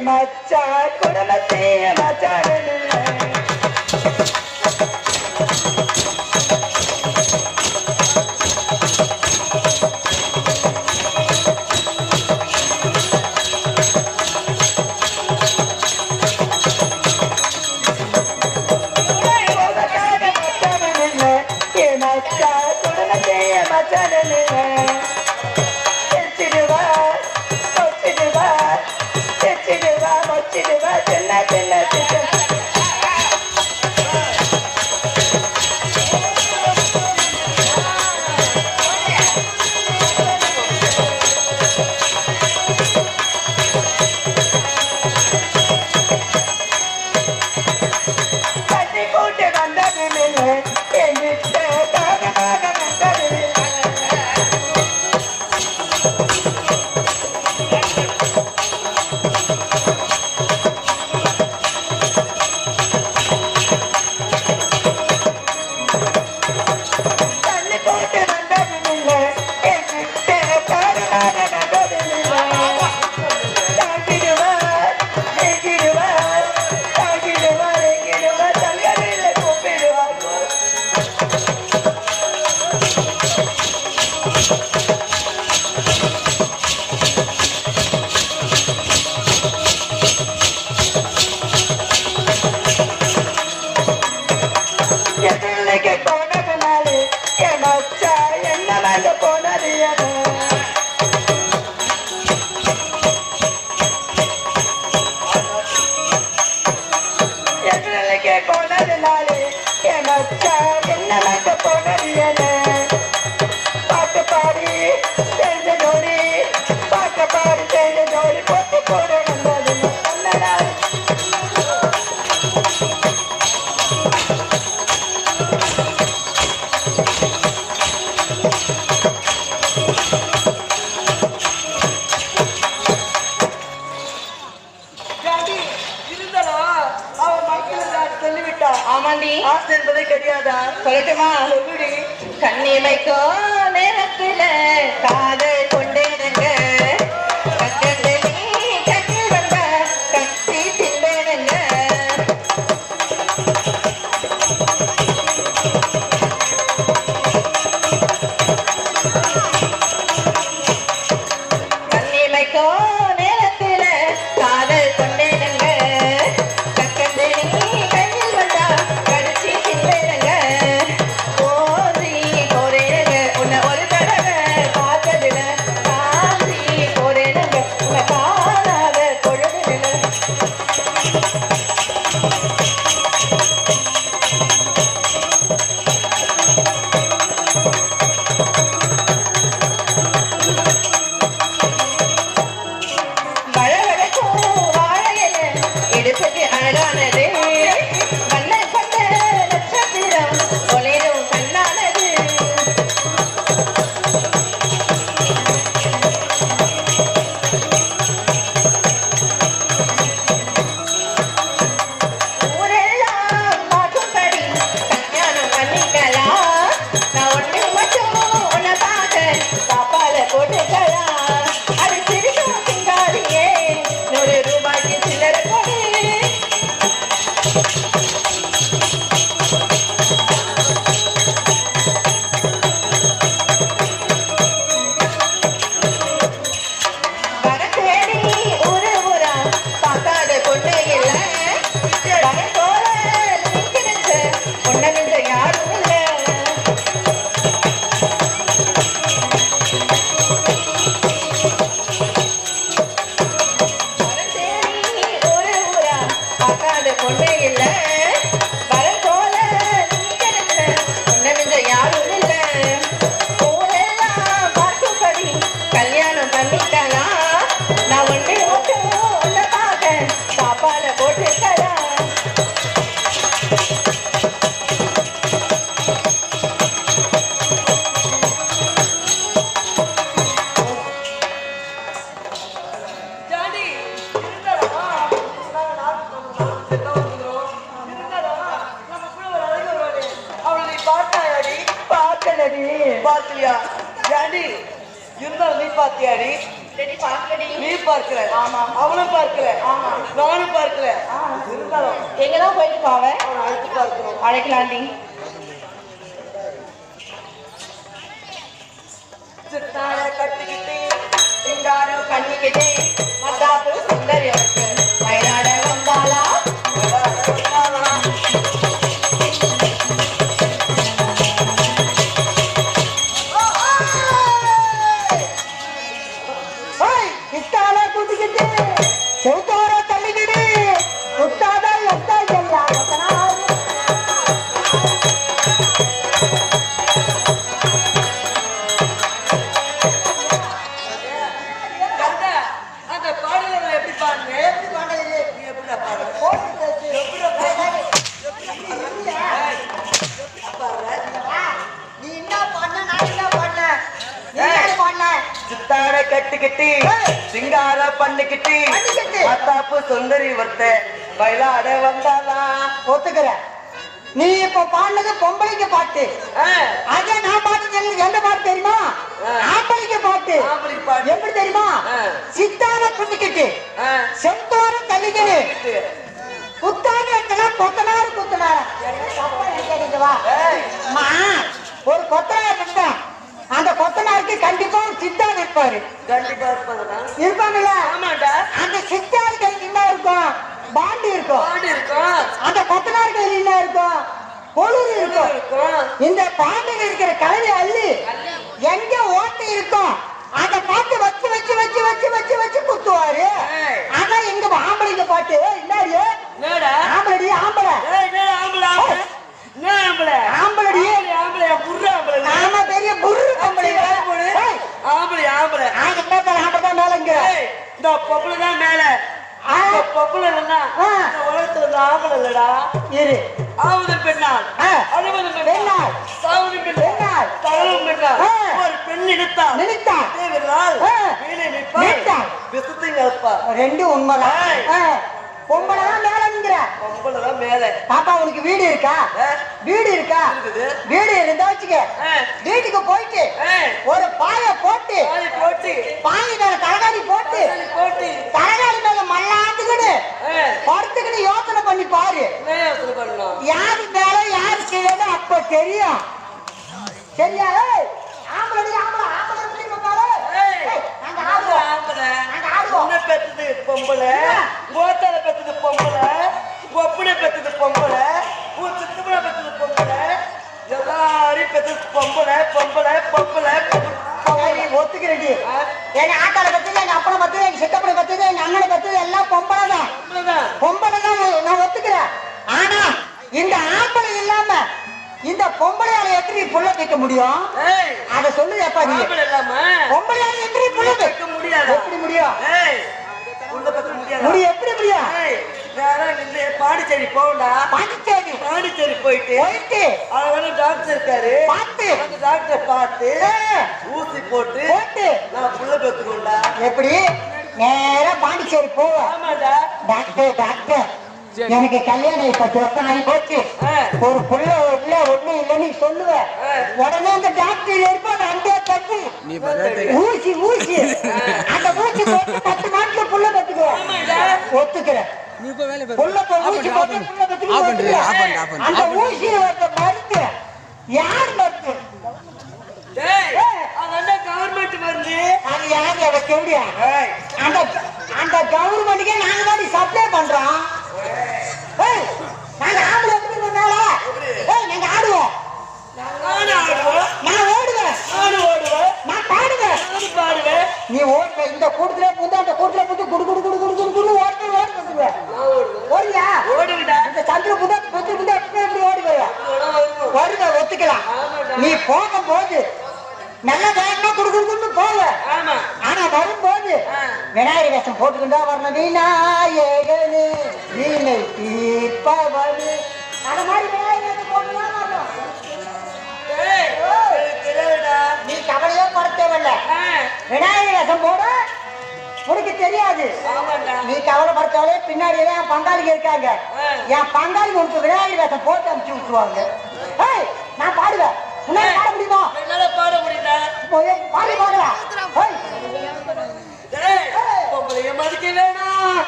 மச்சான் குடும்பத்தை மச்சான் என்பதை கிடையாதா? சொல்லட்டுமா? கண்ணிமைக்கோ நேரத்துல காதல் கொண்டேனுங்க கண்ணில் வந்த கட்டி திண்டேனுங்க கண்ணிமைக்கோ நேரத்துல காதல் கொண்டேனுங்க பாத்தியா? ஜாண்டி இருந்தாலும் நீ பாத்தியாடி? இல்லடி பார்க்கடி. நீ பார்க்கல, ஆமா. அவனும் பார்க்கல, ஆமா. நானும் பார்க்கல. இருந்தாலும் எங்கதான் போயிட்டு பாவ? அவனை அழைத்து பார்க்கிறோம். அழைக்கலாண்டி. சித்தார கட்டிக்கிட்டு சிங்காரம் கண்ணிக்கிட்டே மத்தாப்பு சுந்தரி அவருக்கு வயநாட வந்தாளா? இத்தால குதிக்கிட்டு செவுத்தோர தள்ளிக்கிட்டு குத்தாத எத்தா எல்லாம் அந்த பாடலை எப்படி பாருங்க? எப்படி பாடுறது? நீ எப்படி பாடுற? நீ என்ன பண்ண நான் என்ன பண்ண நீ என்ன பண்ண சித்தார கட்டிக்கிட்டு சிங்கார பண்ணிக்கிட்டு மத்தாப்பு சுந்தரி ஒருத்த பயிலாட வந்தாளா? ஒத்துக்கிற நீ இப்ப பாடினது பொம்பளைக்கு பாட்டு அதே நான் பாட்டு எந்த பாட்டு தெரியுமா? ஆம்பளைக்கு பாட்டு. ஆம்பளைக்கு பாட்டு. எப்படி தெரியுமா? சித்தார குதிக்கிட்டு செந்தோரம் தள்ளிக்கிட்டு குத்தான இடத்துல கொத்தனார் குத்தனார் வா அம்மா, ஒரு கொத்தனார் இருந்தா அந்த கொத்தனாருக்கு கண்டிப்பா ஒரு சித்தார் இருப்பாரு. கண்டிப்பா இருப்பாங்கடா. இருப்பாங்கல்ல? ஆமாடா. அந்த சித்தார் கையில் என்ன இருக்கும்? பாண்டு இருக்கும். பாடு இருக்கும். அந்த கொத்தனார் கையில் என்ன இருக்கும்? கொழுறு இருக்கும். இருக்கும். இந்த பாண்டில் இருக்கிற கலவை அள்ளி எங்க ஓட்டை இருக்கும் அதை பார்த்து வச்சு வச்சு வச்சு வச்சு வச்சு வச்சு குத்துவாரு. ஆனா எங்க ஆம்பளைங்க பாட்டு இன்னாடி என்னடா? ஆம்பளடி ஆம்பளை என்னடா ஆம்பளை? என்ன ஆம்பளை? ஆம்பளடி ஆம்பளை புர்ரு ஆம்பளை. ஆமா பெரிய புரு ஆம்பளை ஆம்பளை ஆம்பளை. ஆம்பளை மேலங்க இந்த பொம்பளை தான் மேல. பொம்பளை இல்லைன்னா இந்த உலகத்துல இந்த ஆம்பளை இல்லடா. இரு ஆவுதல் பெண்ணால் அழுவதும் பெண்ணால் சாவுதும் பெண்ணால் தளவும் பெண்ணால் ஒரு பெண் நினைத்தால் தேவரால் வீணை நிற்பார் விசத்தை நிற்பார். ரெண்டு உண்மைதான். பொம்பளை தான் மேலங்கிற பொம்பளை தான் மேல. பாப்பா உனக்கு வீடு இருக்கா? வீடு இருக்கா? வீடு இருந்தா வச்சுக்க வீட்டுக்கு போயிட்டு ஒரு பாய போட்டு பாய் மேல தலகாணி போட்டு தலகாணி மேல மல்லாந்துக்கிட்டு படுத்துக்கிட்டு யோசனை பண்ணி பாரு. யாரு மேல யாரு கீழே அப்ப தெரியும். சரியா? ஆம்பளை ஆம்பளை ஆம்பளை பெத்தது பொம்பளை, கோத்தால பெத்தது பொம்பளை, ஒப்புனை பெத்தது பொம்பளை, சித்தப்பனை பெத்தது பொம்பளை, எல்லாரையும் பெத்தது பொம்பளை பொம்பளை பொம்பளை. ஒத்துக்கிறேன். எங்க ஆட்டால பத்தது எங்க அப்பனை பத்தது எங்க சித்தப்பனை பத்தது எங்க அண்ணனை பத்தது எல்லாம் பொம்பளை தான். பொம்பளை தான் நான் ஒத்துக்கிறேன். ஆனா இந்த ஆம்பளை இல்லாம இந்த பொம்பளையால எப்படி புள்ள வைக்க முடியும்? அத சொல்லு எப்பா நீ. பொம்பளையால எப்படி புள்ள வைக்க முடியாது? எப்படி முடியும்? முடியும் எப்படி முடியும்? பாண்டிச்சேரி போகண்டா. பாண்டிச்சேரி போயிட்டு அழகான டாக்டர் இருக்காரு. அந்த டாக்டரை பார்த்து ஊசி போட்டு நான் புள்ள பெற்றுக்கோண்டா. எப்படி நேரா பாண்டிச்சேரி போவ? ஆமாடா. டாக்டர் எனக்கு கல்யாணம் இப்ப சொத்தனாகி போச்சு, ஒரு புள்ள இல்ல ஒண்ணு இல்லன்னு சொல்லுவ. உடனே அந்த டாக்டர் இருப்பான் அங்கே தட்டி ஊசி ஊசி அந்த ஊசி போட்டு 10 மாசத்துல புள்ள பெற்றுக்குவேன். ஒத்துக்கிறேன். அந்த ஊசியை மருந்து யார் மருந்து? கவர்மெண்ட் மருந்து. அது யாரு எனக்கு எப்படியா? அந்த கவர்மெண்ட்டுக்கே நாங்க தான் சப்ளை பண்றோம். நாங்க ஆம்பளை எப்படி மேல நாங்க ஆடுவோம். நான் ஓடுவேன். நான் பாடுவேன். நீ ஓடுவ. இந்த கூட்டத்துல புந்து அந்த கூட்டத்துல புந்து குடு குடு குடு குடு குடு குடு ஓடுவேன். ஓடியா? இந்த சந்திர புந்த புந்து எப்படி ஓடுவேன்? வருவ. ஒத்துக்கலாம். நீ போகும்போது நல்ல வேகமா குடுக்குன்னு போவ. ஆனா வரும்போது விநாயகர் வேஷம் போட்டுக்கிட்டா வரணும். விநாயகனு வீணை தீர்ப்பவனு அந்த மாதிரி விநாயகர் வேஷம் போட்டுதான் வரணும். நீ கவலையோ பட தேவையில்ல. விநாயகர் வேஷம் போட உனக்கு தெரியாது. நீ கவலைப்பட தேவையே. பின்னாடி என் பங்காளிங்க இருக்காங்க. என் பங்காளி உனக்கு விநாயகர் வேஷம் போட்டு அனுப்பிச்சு விட்டுருவாங்க. நான் பாடுவேன். பாட முடியுமா? பாட முடியுதா? பாடி பாடுறா. ஏய், பொம்பளைய மதிக்க வேணாம்.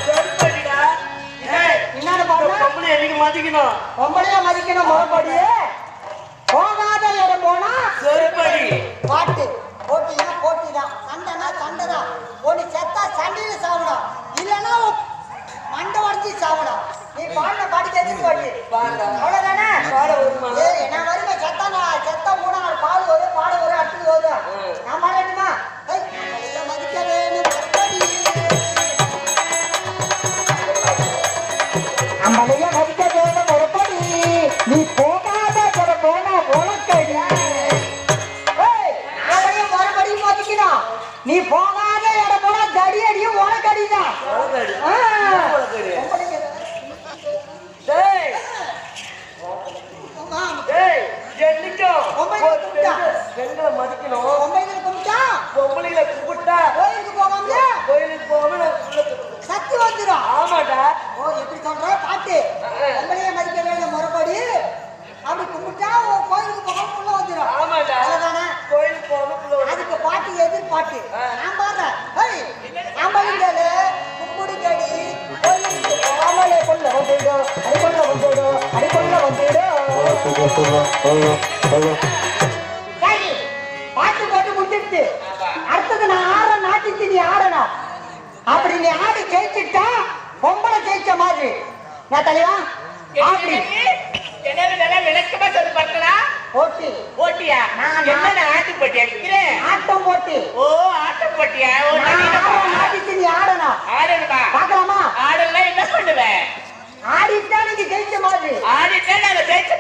செருப்படிடா. ஏய், என்னன்னு பாருங்க. பொம்பளைய என்னைக்கு மதிக்கணும்? பொம்பளையா மதிக்கணும் மறுபடி போகாத இடம் போனா செருப்படி. பாட்டு போட்டினா போட்டிதான் சண்டைனா சண்டைதான் ஒண்ணு செத்தா சண்டையில சாவணும் இல்லைன்னா மண்டை உடஞ்சி சாவணும் நீ பாடின பாட்டு கேட்டு பாடி பாடுடா. அவ்வளவுதானே பாட வருமா? ஏய் நான் வருமே செத்தா மூணாவது பால் வரும் பாட வரும் அடுத்து வரும் நான் பாடட்டுமா மதிக்க வேணும் நம்மளைய மதிக்க வேணும் மறுபடி நீ போகாத கூட போனா உனக்கடி மறுபடியும் மதிக்கணும் நீ போகாத இடம் போனா தடி அடியும் உனக்கடிதான் உனக்கடி. உனக்கடி. டேய், டேய், என்னைக்கும் பொம்பளைங்களை ஒரு கூப்பிட்டா. பெண்களை மதிக்கணும். பொம்மைகளை கும்பிட்டா பொம்பளைகளை கூப்பிட்டா கோயிலுக்கு போகாமலே கோயிலுக்கு போகாம நான் உள்ள சக்தி வந்துடும் ஆமாடா. ஓ எப்படி சொல்ற பாட்டு பொம்பளைய மதிக்க வேணும் மறுபடி அப்படி கும்பிட்டா உன் கோயிலுக்கு போகாம உள்ள வந்துடும் ஆமாடா. அவ்வளவுதானே கோயிலுக்கு போகாம உள்ள வந்து- அதுக்கு பாட்டு எதிர்பாட்டு நான் பாடுறேன் அம்பளிங்களே கும்பிடு கடி கோயிலுக்கு போகாமலே கொள்ள வந்துடும் அடிக்கொள்ள வந்துடும் அடிக்கொள்ள வந்துடும் சரி பாட்டு போட்டு முடிச்சிருச்சு அடுத்தது நான் ஆடுற நாட்டுக்கு நீ ஆடணும் அப்படி நீ ஆடி ஜெயிச்சுட்டா பொம்பளை ஜெயிச்ச மாதிரி நான் தலைவா அப்படி போட்டி போட்டியா நான் என்ன ஆட்டு போட்டி அடிக்கிறேன் ஆட்டம் போட்டி ஓ ஆட்டு போட்டியா ஓ நான் ஆடுற நாட்டுக்கு நீ ஆடணும் ஆடணுமா பாக்கலாமா ஆடலாம் என்ன பண்ணுவேன் ஆடிட்டா நீங்க ஜெயிச்ச மாதிரி ஆடிட்டா நாங்க ஜெயிச்ச